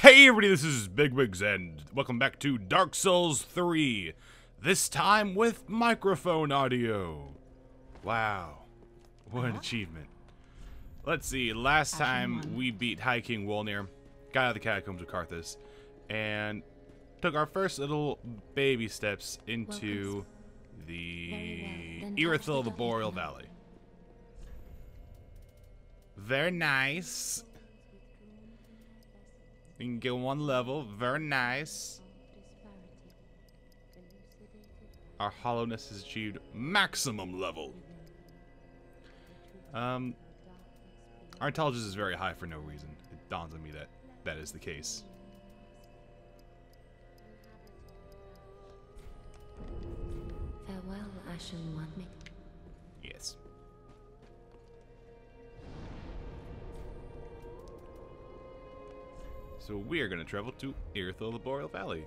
Hey everybody, this is TheBiggWiggs and welcome back to Dark Souls 3. This time with microphone audio. Wow. What an achievement. Let's see, last time we beat High King Wolnir, got out of the catacombs of Karthus, and took our first little baby steps into the Irithyll of the Boreal Valley. Very nice. You can get one level. Very nice. Our hollowness has achieved maximum level. Our intelligence is very high for no reason. It dawns on me that that is the case. Farewell, Ashen One. Yes. So we are going to travel to Irithyll, the Boreal Valley.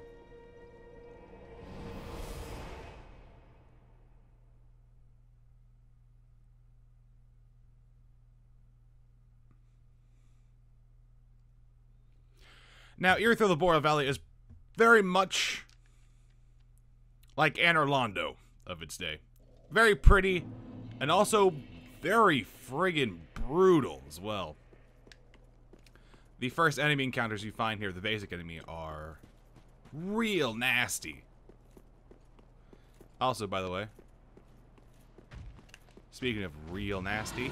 Now, Irithyll, the Boreal Valley is very much like Anri of its day. Very pretty, and also very friggin' brutal as well. The first enemy encounters you find here, the basic enemy, are real nasty. Also, by the way, speaking of real nasty,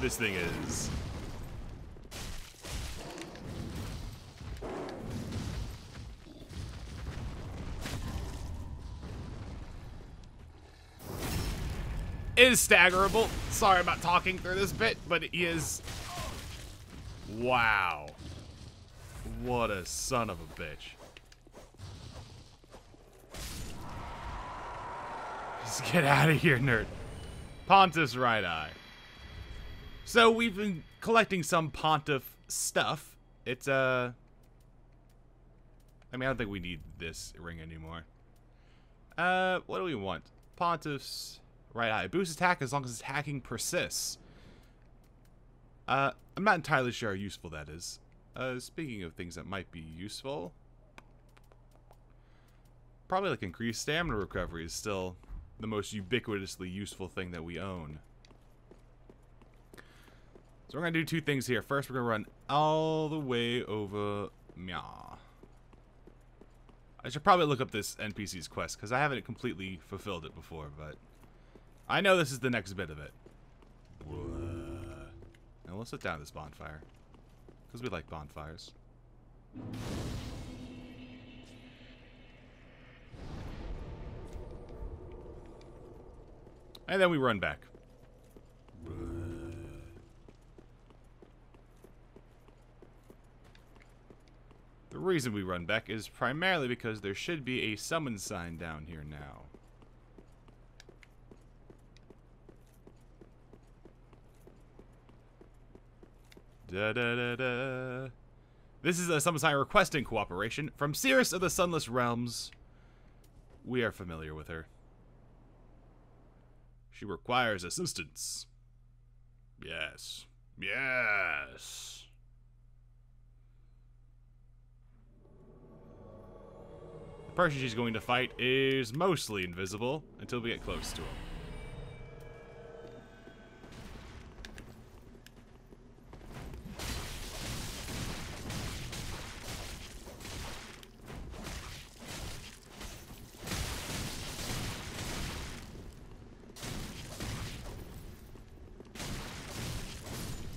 this thing is... is staggerable. Sorry about talking through this bit, but it is... Wow. What a son of a bitch. Just get out of here, nerd. Pontiff's right eye. So we've been collecting some Pontiff stuff. It's I mean, I don't think we need this ring anymore. What do we want? Pontiff's right eye. Boosts attack as long as its hacking persists. I'm not entirely sure how useful that is. Speaking of things that might be useful, probably like increased stamina recovery is still the most ubiquitously useful thing that we own. So we're going to do two things here. First, we're going to run all the way over Meow. I should probably look up this NPC's quest, because I haven't completely fulfilled it before, but I know this is the next bit of it. Now let's sit down this bonfire, because we like bonfires. And then we run back. The reason we run back is primarily because there should be a summon sign down here now. Da da da da. This is a summon sign requesting cooperation from Sirris of the Sunless Realms. We are familiar with her. She requires assistance. Yes. Yes. The person she's going to fight is mostly invisible until we get close to him.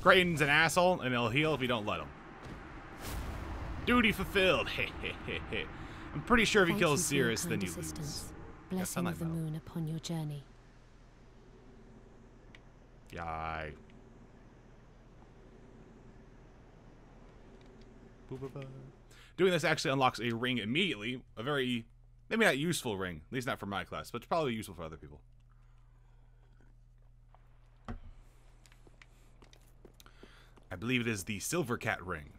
Kraden's an asshole, and he'll heal if you don't let him. Duty fulfilled. Hey, hey, hey, hey. I'm pretty sure if he kills Sirris, then you lose. Blessing of the moon upon your journey. Yay. Doing this actually unlocks a ring immediately. A very, maybe not useful ring. At least not for my class, but it's probably useful for other people. I believe it is the Silver Cat ring.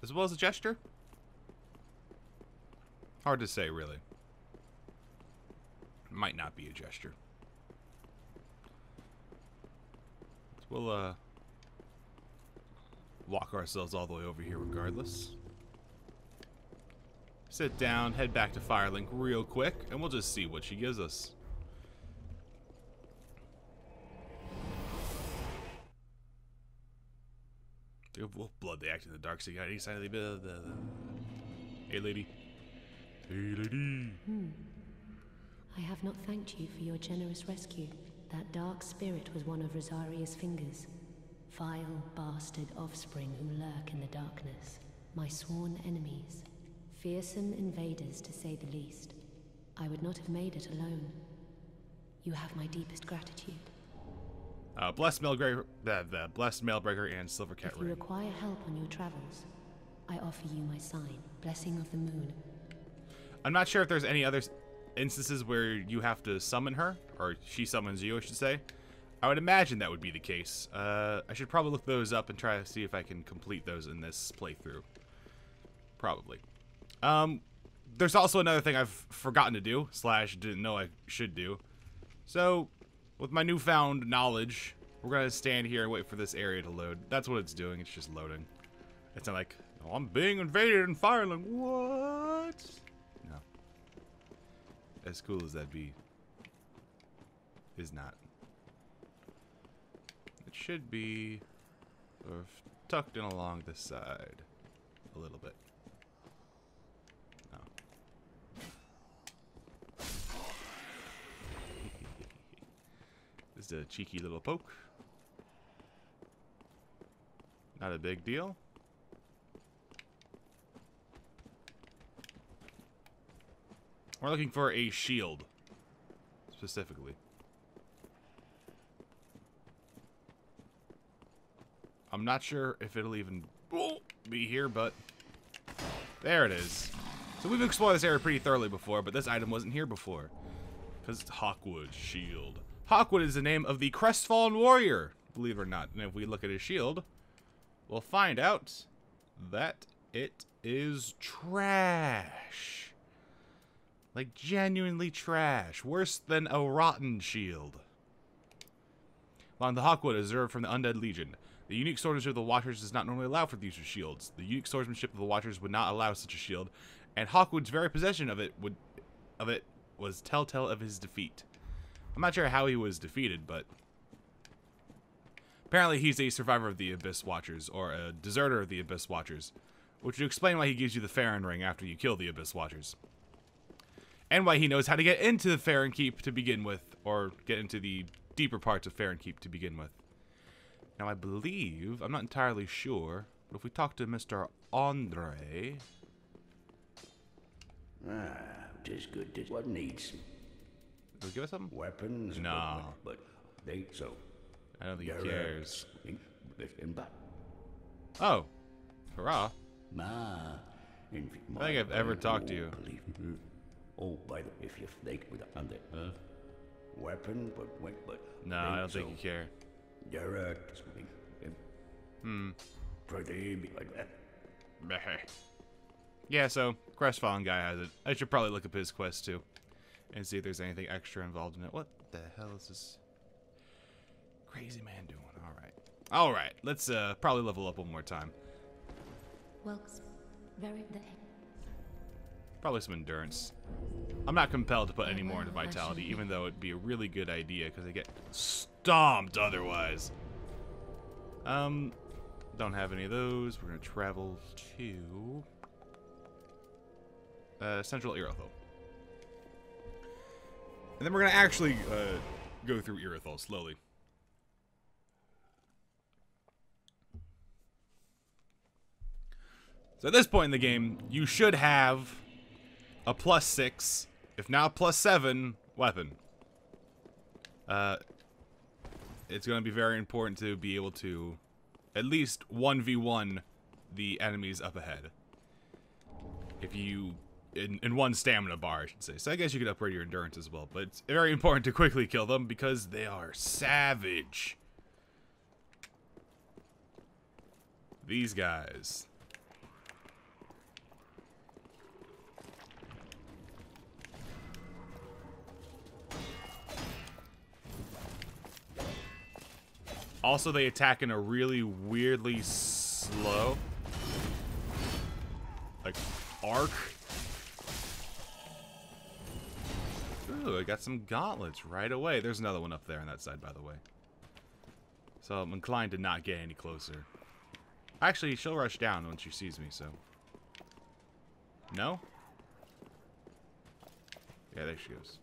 as well as a gesture? Hard to say, really. Might not be a gesture. So we'll walk ourselves all the way over here regardless. Sit down, head back to Firelink real quick, and we'll just see what she gives us. Wolf blood, they act in the dark, so you got any sign of the Hey, lady. Hey, lady. I have not thanked you for your generous rescue. That dark spirit was one of Rosaria's fingers. Vile bastard offspring who lurk in the darkness. My sworn enemies. Fearsome invaders, to say the least. I would not have made it alone. You have my deepest gratitude. Blessed Mailbreaker and Silver Cat If you Ring. require help on your travels, I offer you my sign, Blessing of the Moon. I'm not sure if there's any other instances where you have to summon her, or she summons you, I should say. I would imagine that would be the case. I should probably look those up and try to see if I can complete those in this playthrough. Probably. There's also another thing I've forgotten to do, / didn't know I should do. So, with my newfound knowledge, we're gonna stand here and wait for this area to load. That's what it's doing, it's just loading. It's not like, oh, I'm being invaded in Firelink. What? No. As cool as that be, is not. It should be sort of tucked in along this side a little bit. No. Just a cheeky little poke. Not a big deal. We're looking for a shield, specifically. I'm not sure if it'll even be here, but there it is. So we've explored this area pretty thoroughly before, but this item wasn't here before. Because it's Hawkwood Shield. Hawkwood is the name of the crestfallen warrior, believe it or not. And if we look at his shield, we'll find out that it is trash. Like, genuinely trash. Worse than a rotten shield. Along the Hawkwood is reserved from the Undead Legion. The unique swordsmanship of the Watchers does not normally allow for the use of shields. The unique swordsmanship of the Watchers would not allow such a shield, and Hawkwood's very possession of it was telltale of his defeat. I'm not sure how he was defeated, but apparently he's a survivor of the Abyss Watchers, or a deserter of the Abyss Watchers, which would explain why he gives you the Farron ring after you kill the Abyss Watchers. And why he knows how to get into the Farron Keep to begin with, or get into the deeper parts of Farron Keep to begin with. Now, I believe, I'm not entirely sure, but if we talk to Mr. Anri... Tis good, tis what needs. Will he give us something? Weapons? No. But they, so... I don't think he cares. But Oh. Hurrah. I think I've ever talked to you. Oh, by the way, if you think with a weapon, but No, I don't think you care. Direct. Yeah, so, crestfallen guy has it. I should probably look up his quest, too. And see if there's anything extra involved in it. What the hell is this crazy man doing? Alright. Alright, let's probably level up one more time. Probably some endurance. I'm not compelled to put any more into vitality, even though it'd be a really good idea, because I get stomped otherwise. Don't have any of those. We're going to travel to... Central Irithyll. And then we're going to actually go through Irithyll slowly. So at this point in the game, you should have a +6, if not +7, weapon. It's going to be very important to be able to at least 1v1 the enemies up ahead. If you... In one stamina bar, I should say. So I guess you could upgrade your endurance as well. But it's very important to quickly kill them because they are savage. These guys. Also, they attack in a really weirdly slow, like, arc. Ooh, I got some gauntlets right away. There's another one up there on that side, by the way. So I'm inclined to not get any closer. Actually, she'll rush down when she sees me, so. No? Yeah, there she goes.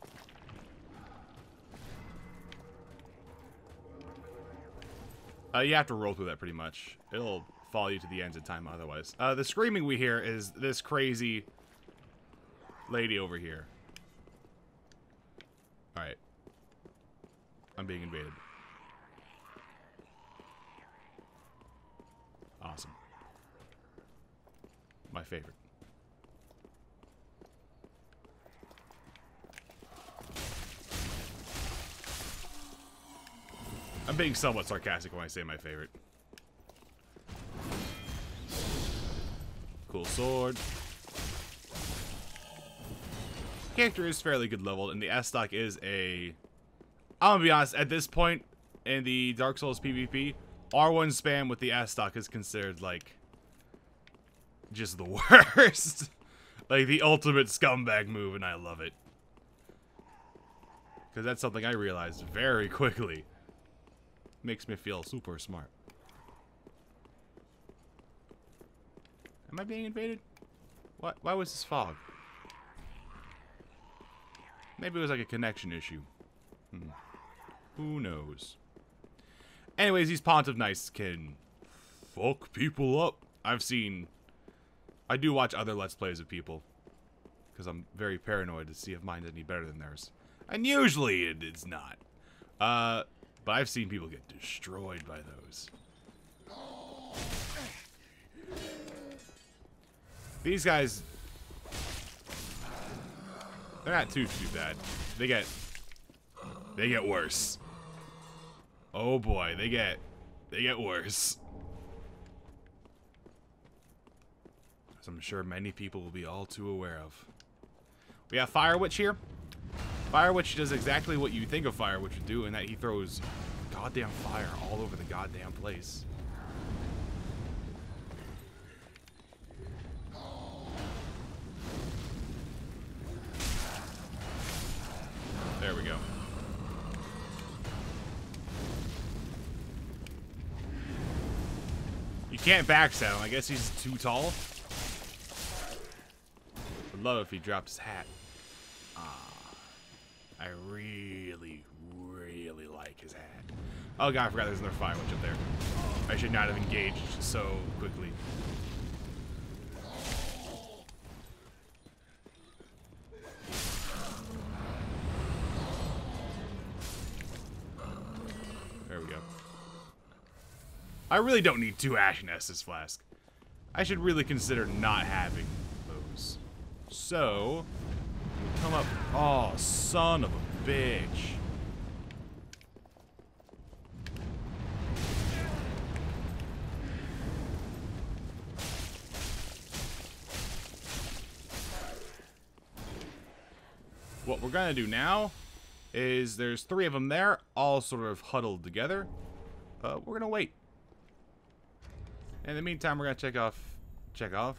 You have to roll through that pretty much. It'll follow you to the ends of time otherwise. The screaming we hear is this crazy lady over here. Alright. I'm being invaded. Awesome. My favorite. I'm being somewhat sarcastic when I say my favorite. Cool sword. Character is fairly good leveled, and the S-Stock is a... I'm gonna be honest, at this point in the Dark Souls PvP, R1 spam with the S-Stock is considered, like, just the worst. Like, the ultimate scumbag move, and I love it. Because that's something I realized very quickly. Makes me feel super smart. Am I being invaded? What? Why was this fog? Maybe it was like a connection issue. Who knows? Anyways, these Pontiff Knights can fuck people up. I do watch other Let's Plays of people. Because I'm very paranoid to see if mine's any better than theirs. And usually it's not. But I've seen people get destroyed by those. These guys, they're not too bad. They get worse. Oh boy, they get worse. As I'm sure many people will be all too aware of. We have Fire Witch here. Fire Witch does exactly what you think of Fire Witch would do, in that he throws goddamn fire all over the goddamn place. There we go. You can't backstab him. I guess he's too tall. Would love if he dropped his hat. I really, really like his hat. Oh god, I forgot there's another Fire Witch up there. I should not have engaged so quickly. There we go. I really don't need 2 Ashen Estus Flask. I should really consider not having those. So, come up. Oh, son of a bitch. What we're gonna do now is there's 3 of them there, all sort of huddled together. We're gonna wait. In the meantime, we're gonna check off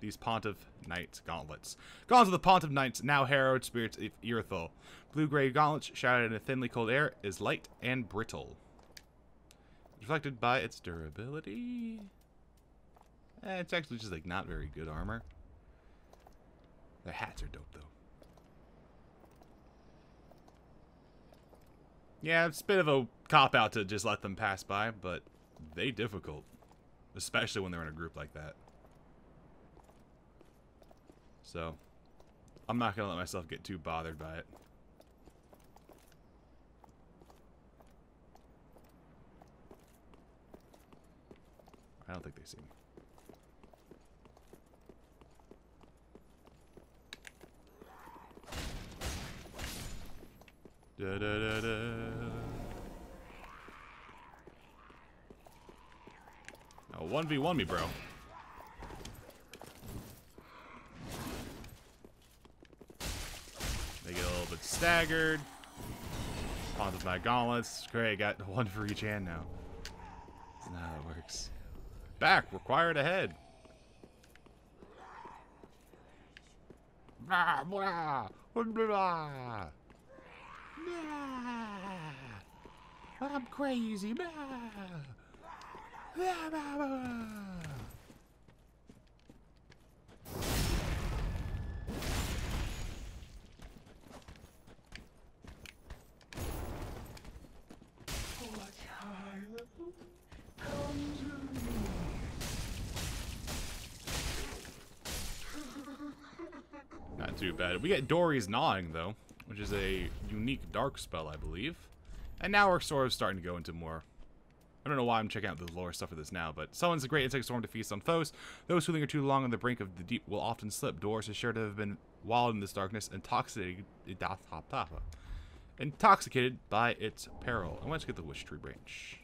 these Pontiff Knights gauntlets. Gauntlets of the Pontiff Knights, now harrowed spirits of Irithyll. Blue-gray gauntlets, shrouded in a thinly cold air, is light and brittle. Reflected by its durability. It's actually just like not very good armor. Their hats are dope though. Yeah, it's a bit of a cop-out to just let them pass by, but they difficult. Especially when they're in a group like that. So, I'm not going to let myself get too bothered by it. I don't think they see me. Da, da, da, da. Oh, 1v1 me, bro. They get a little bit staggered. Pontiff my gauntlets. Great, got 1 for each hand now. works. Back, required ahead. Blah, blah, blah, blah. I'm crazy. Blah. Blah, blah, blah. Not too bad. We get Dory's Gnawing, though, which is a unique dark spell, I believe. And now we're sort of starting to go into more... I don't know why I'm checking out the lore stuff for this now, but summons a great insect storm to feast on foes. Those who linger too long on the brink of the deep will often slip. Doors are sure to have been wallowed in this darkness, intoxicated by its peril. I want to get the Wish Tree branch.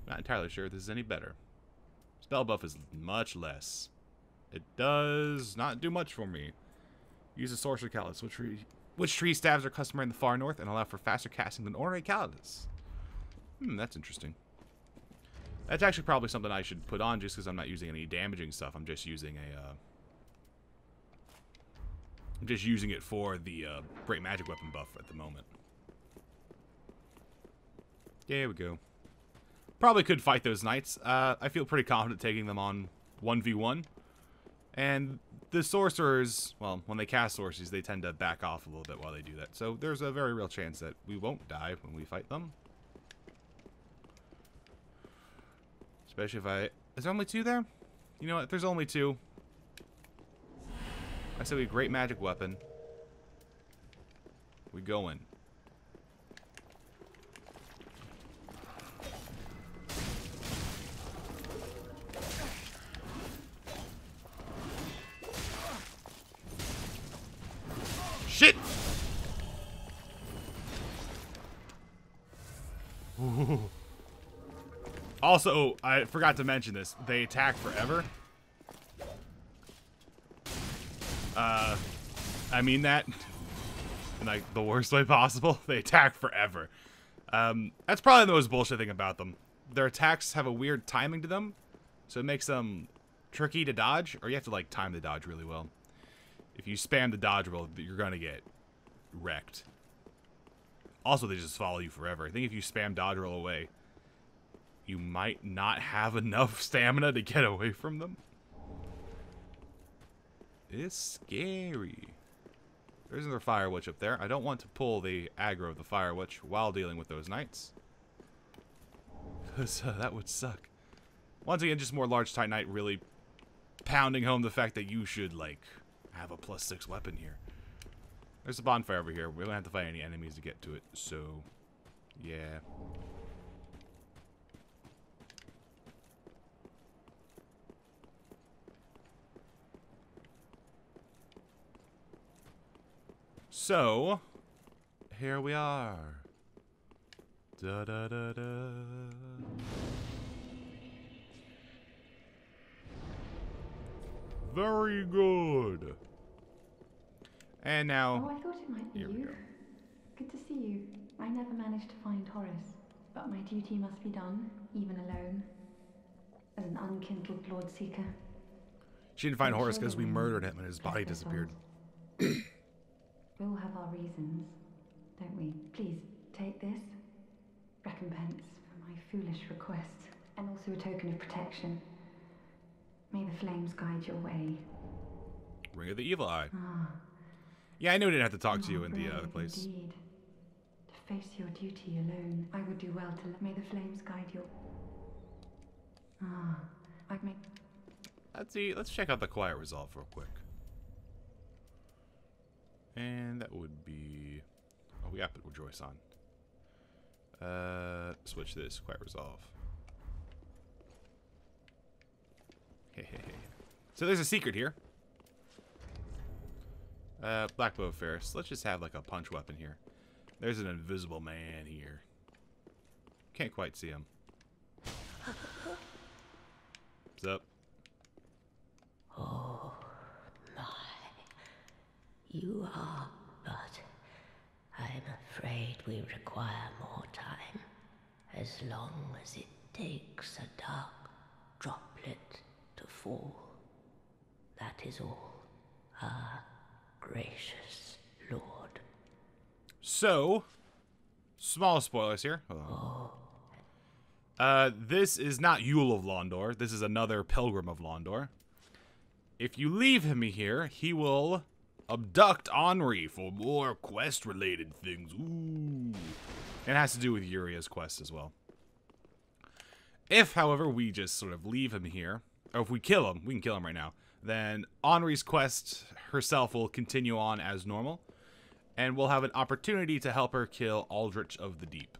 Not entirely sure if this is any better. Spell buff is much less. It does not do much for me. Use a Sorcerer Callus. Which tree stabs are customary in the far north and allow for faster casting than ordinary Callus? That's interesting. That's actually probably something I should put on just because I'm not using any damaging stuff. I'm just using a... I'm just using it for the Great Magic Weapon buff at the moment. There we go. Probably could fight those knights. I feel pretty confident taking them on 1v1. And the sorcerers, well, when they cast sorceries, they tend to back off a little bit while they do that. So there's a very real chance that we won't die when we fight them. Especially if I... Is there only 2 there? You know what? There's only 2. I said we have Great Magic Weapon. We go in. Shit! Ooh. Also, I forgot to mention this. They attack forever. I mean that in like the worst way possible. They attack forever. That's probably the most bullshit thing about them. Their attacks have a weird timing to them, so it makes them tricky to dodge, or you have to like time the dodge really well. If you spam the dodge roll, you're gonna get wrecked. Also, they just follow you forever. I think if you spam dodge roll away, you might not have enough stamina to get away from them. It's scary. There's another Fire Witch up there. I don't want to pull the aggro of the Fire Witch while dealing with those knights, because that would suck. Once again, just more large Titanite really pounding home the fact that you should, like, have a +6 weapon here. There's a bonfire over here. We don't have to fight any enemies to get to it, so yeah. So, here we are. Da da da da. Very good. And now, oh, I thought it might be here we you. go. Good to see you. I never managed to find Horace, but my duty must be done, even alone. As an unkindled Lord Seeker. She didn't find Horace because we murdered him and his body disappeared. We all have our reasons, don't we? Please, take this. Recompense for my foolish request, and also a token of protection. May the flames guide your way. Ring of the Evil Eye. Ah. Yeah, I knew I didn't have to talk to you in the other brave place. Indeed. To face your duty alone, I would do well to may the flames guide your... Ah, I'd make... Let's see. Let's check out the Quiet Resolve real quick. And that would be... Oh, we got Rejoice on. Switch this. Quiet Resolve. Hey. So there's a secret here. Black Bow of Ferris. Let's just have like a punch weapon here. There's an invisible man here. Can't quite see him. What's up? Oh, my. You are, but I'm afraid we require more time. As long as it takes a dark droplet to fall. That is all, our gracious Lord. So, small spoilers here. Hold on. This is not Yule of Londor. This is another Pilgrim of Londor. If you leave him here, he will abduct Anri for more quest-related things. Ooh. It has to do with Uria's quest as well. If, however, we just sort of leave him here, or if we kill him, we can kill him right now, then Anri's quest herself will continue on as normal, and we'll have an opportunity to help her kill Aldrich of the Deep.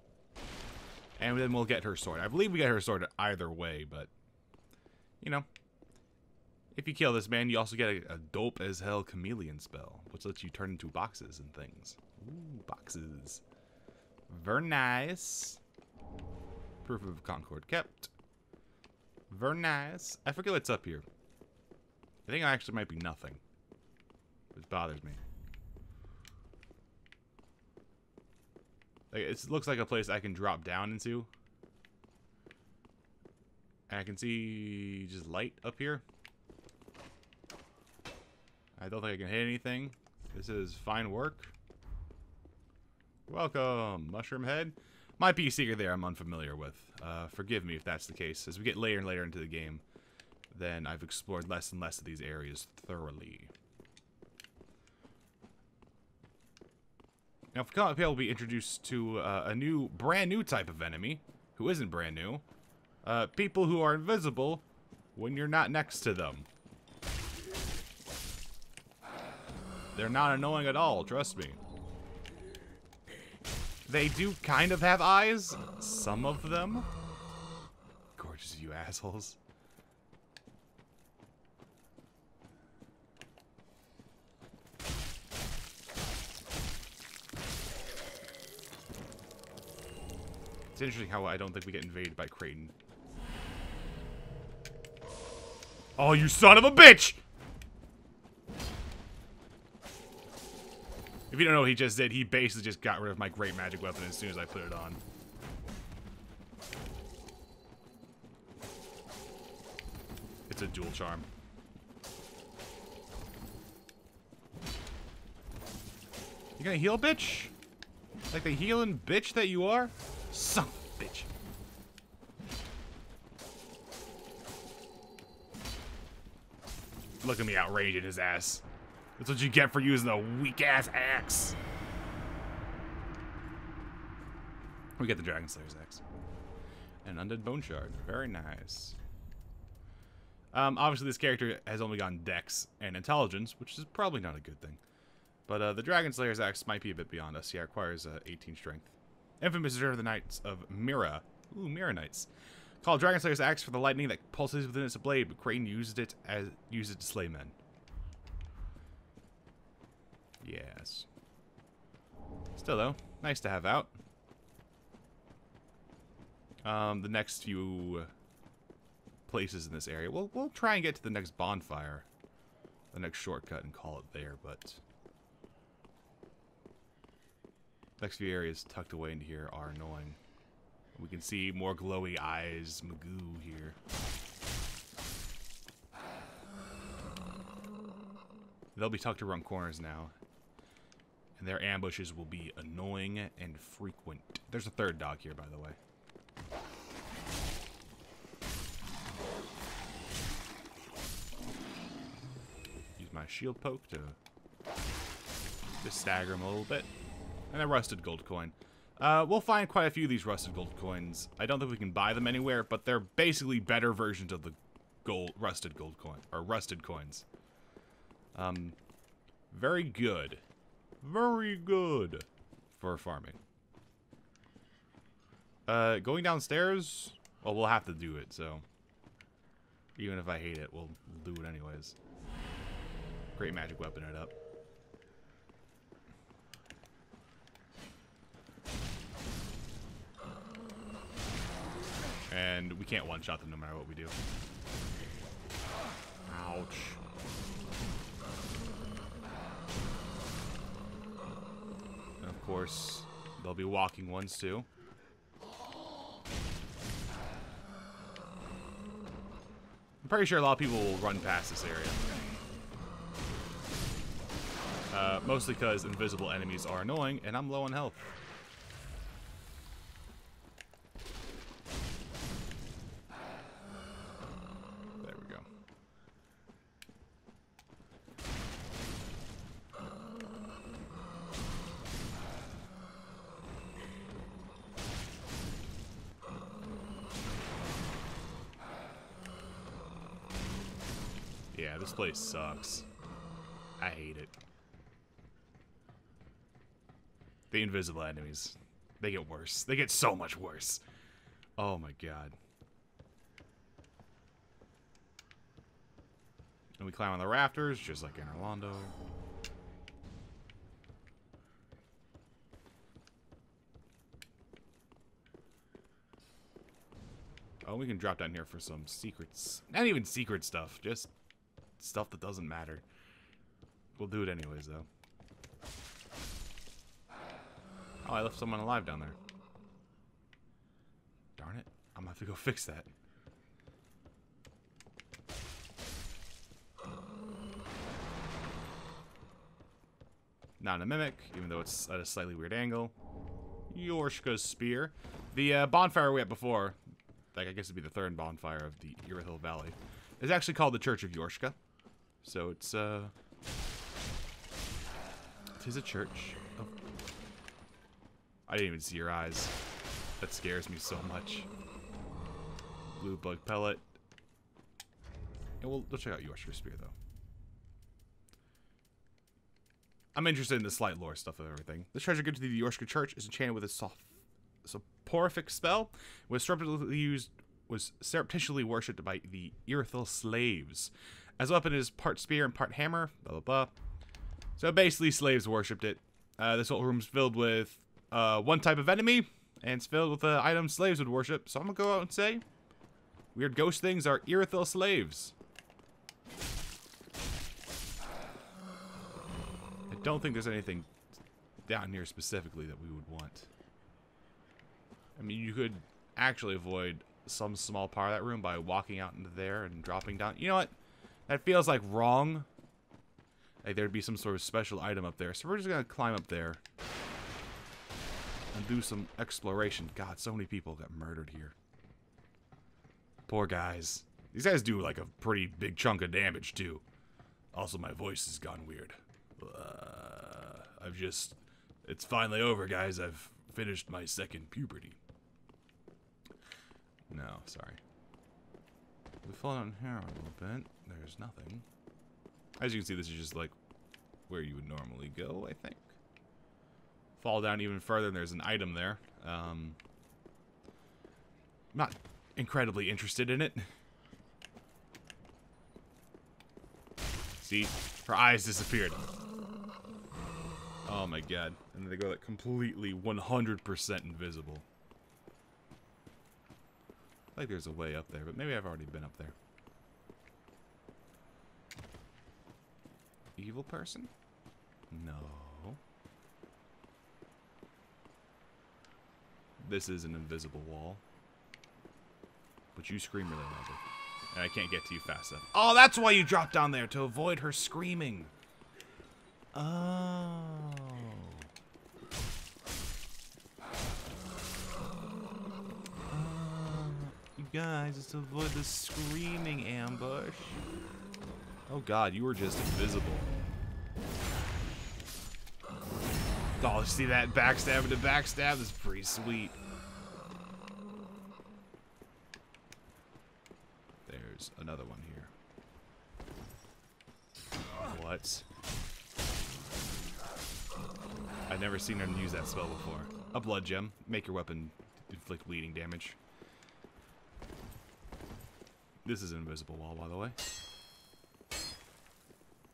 And then we'll get her sword. I believe we get her sword either way, but, you know, if you kill this man, you also get a dope as hell chameleon spell, which lets you turn into boxes and things. Ooh, boxes. Very nice. Proof of Concord kept. Very nice. I forget what's up here. I think it actually might be nothing. Which bothers me. Like, it looks like a place I can drop down into. And I can see just light up here. I don't think I can hit anything. This is fine work. Welcome, Mushroom Head. Might be a secret there I'm unfamiliar with. Forgive me if that's the case. As we get later and later into the game, then I've explored less and less of these areas thoroughly. Now, for Combat we'll be introduced to a brand new type of enemy, who isn't brand new. People who are invisible when you're not next to them. They're not annoying at all, trust me. They do kind of have eyes, some of them. Gorgeous, you assholes. It's interesting how I don't think we get invaded by Creighton. Oh, you son of a bitch! If you don't know what he just did, he basically just got rid of my great magic weapon as soon as I put it on. It's a dual charm. You gonna heal, bitch? Like the healing bitch that you are? Son of a bitch. Look at me outraging his ass. That's what you get for using a weak-ass axe. We get the Dragon Slayer's axe. An Undead Bone Shard. Very nice. Obviously, this character has only gone Dex and Intelligence, which is probably not a good thing. But the Dragon Slayer's axe might be a bit beyond us. Yeah, it requires 18 strength. Infamous Reserve of the Knights of Mira. Ooh, Mira Knights. Called Dragon Slayer's axe for the lightning that pulses within its blade, but Creighton used it to slay men. Yes. Still though, nice to have out. The next few places in this area, we'll try and get to the next bonfire, the next shortcut, and call it there. But next few areas tucked away into here are annoying. We can see more glowy eyes, Magoo here. They'll be tucked around corners now. And their ambushes will be annoying and frequent. There's a third dog here, by the way. Use my shield poke to just stagger him a little bit. And a rusted gold coin. We'll find quite a few of these rusted gold coins. I don't think we can buy them anywhere, but they're basically better versions of the rusted gold coin, or rusted coins. Very good. Very good for farming. Going downstairs, well, we'll have to do it, so even if I hate it, we'll do it anyways. Great magic weapon it up. And we can't one-shot them no matter what we do. Ouch. And of course, there'll be walking ones too. pretty sure a lot of people will run past this area. Mostly because invisible enemies are annoying, and I'm low on health. There we go. Yeah, this place sucks. I hate it. The invisible enemies. They get worse. They get so much worse. Oh my god. And we climb on the rafters, just like in Orlando. Oh, we can drop down here for some secrets. Not even secret stuff, just stuff that doesn't matter. We'll do it anyways, though. Oh, I left someone alive down there. Darn it. I'm gonna have to go fix that. Not a mimic, even though it's at a slightly weird angle. Yorshka's spear. The bonfire we had before, like I guess it'd be the third bonfire of the Irithyll Valley, is actually called the Church of Yorshka. So it's it is a church. Oh. I didn't even see your eyes. That scares me so much. Blue bug pellet. And we'll check out Yorshka's spear though. I'm interested in the slight lore stuff of everything. The treasure given to the Yorshka Church is enchanted with a soporific spell. Was surreptitiously worshipped by the Irithyll slaves. As a weapon, it is part spear and part hammer. Blah blah blah. So basically, slaves worshipped it. This whole room's filled with one type of enemy, and it's filled with items slaves would worship. So I'm gonna go out and say, weird ghost things are Irithyll slaves. I don't think there's anything down here specifically that we would want. I mean, you could actually avoid some small part of that room by walking out into there and dropping down. You know what? That feels like wrong. Like there'd be some sort of special item up there. So we're just gonna climb up there and do some exploration. God, so many people got murdered here. Poor guys. These guys do like a pretty big chunk of damage too. Also, my voice has gone weird. It's finally over, guys. I've finished my second puberty. No, sorry. We fall down here a little bit. There's nothing. As you can see, this is just like where you would normally go, I think. Fall down even further, and there's an item there. Not incredibly interested in it. See? Her eyes disappeared. Oh my god. And they go like completely 100% invisible. I think there's a way up there, but maybe I've already been up there. Evil person? No. This is an invisible wall. But you scream really loudly. And I can't get to you fast enough. Oh, that's why you dropped down there, to avoid her screaming. Oh. You guys, it's to avoid the screaming ambush. Oh god, you were just invisible. Oh, see that backstab into backstab? That's pretty sweet. There's another one here. What? I've never seen her use that spell before. A blood gem. Make your weapon inflict bleeding damage. This is an invisible wall, by the way.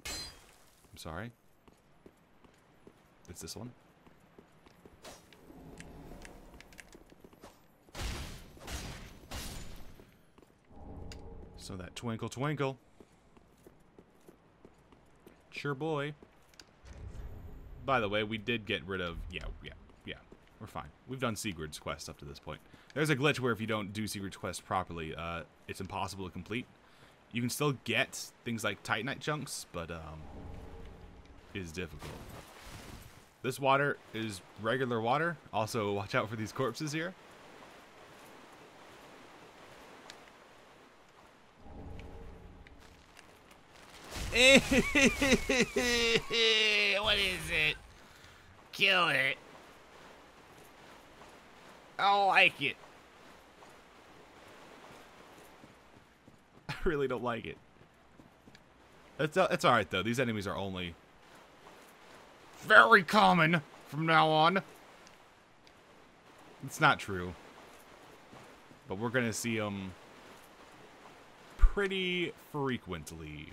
I'm sorry. It's this one. So that twinkle twinkle. Sure boy. By the way, we did get rid of... Yeah. We're fine. We've done Sigurd's quest up to this point. There's a glitch where if you don't do Sigurd's quest properly, it's impossible to complete. You can still get things like Titanite chunks, but it is difficult. This water is regular water. Also, watch out for these corpses here. What is it? Kill it. I don't like it. I really don't like it. It's alright though. These enemies are only very common from now on. It's not true. But we're gonna see them pretty frequently.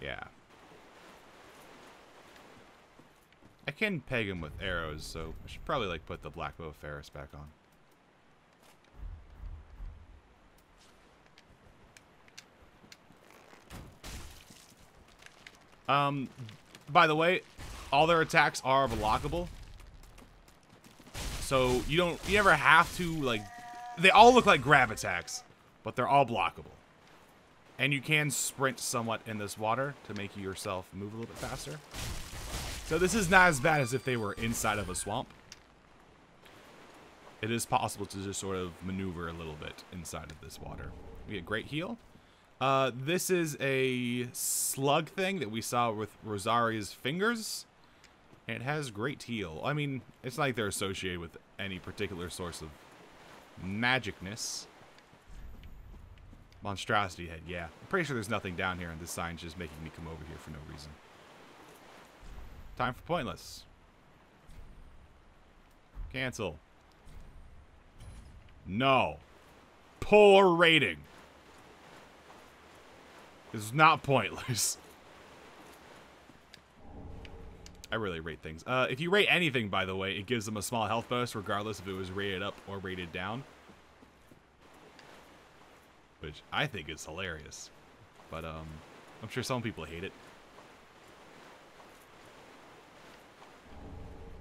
Yeah. I can peg him with arrows, so I should probably like put the Black Bow of Ferris back on. By the way, all their attacks are blockable. So you never have to like, they all look like grab attacks, but they're all blockable. And you can sprint somewhat in this water to make yourself move a little bit faster. So this is not as bad as if they were inside of a swamp. It is possible to just sort of maneuver a little bit inside of this water. We get great heal. This is a slug thing that we saw with Rosaria's fingers. And it has great heal. I mean, it's not like they're associated with any particular source of magicness. Monstrosity head, yeah. I'm pretty sure there's nothing down here, and this sign's just making me come over here for no reason. Time for pointless. Cancel. No. Poor rating. This is not pointless. I really rate things. If you rate anything, by the way, it gives them a small health bonus, regardless if it was rated up or rated down. Which I think is hilarious. But, I'm sure some people hate it.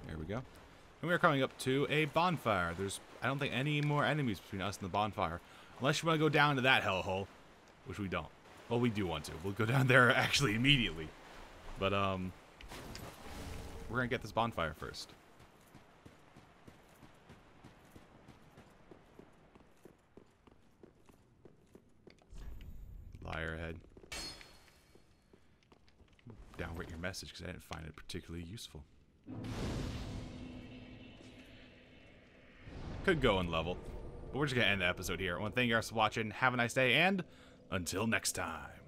There we go. And we're coming up to a bonfire. There's, I don't think, any more enemies between us and the bonfire. Unless you want to go down to that hellhole. Which we don't. Well, we do want to. We'll go down there actually immediately. But, we're going to get this bonfire first. Liar head. Downrate your message because I didn't find it particularly useful. Could go in level. But we're just going to end the episode here. I want to thank you guys for watching. Have a nice day, and until next time.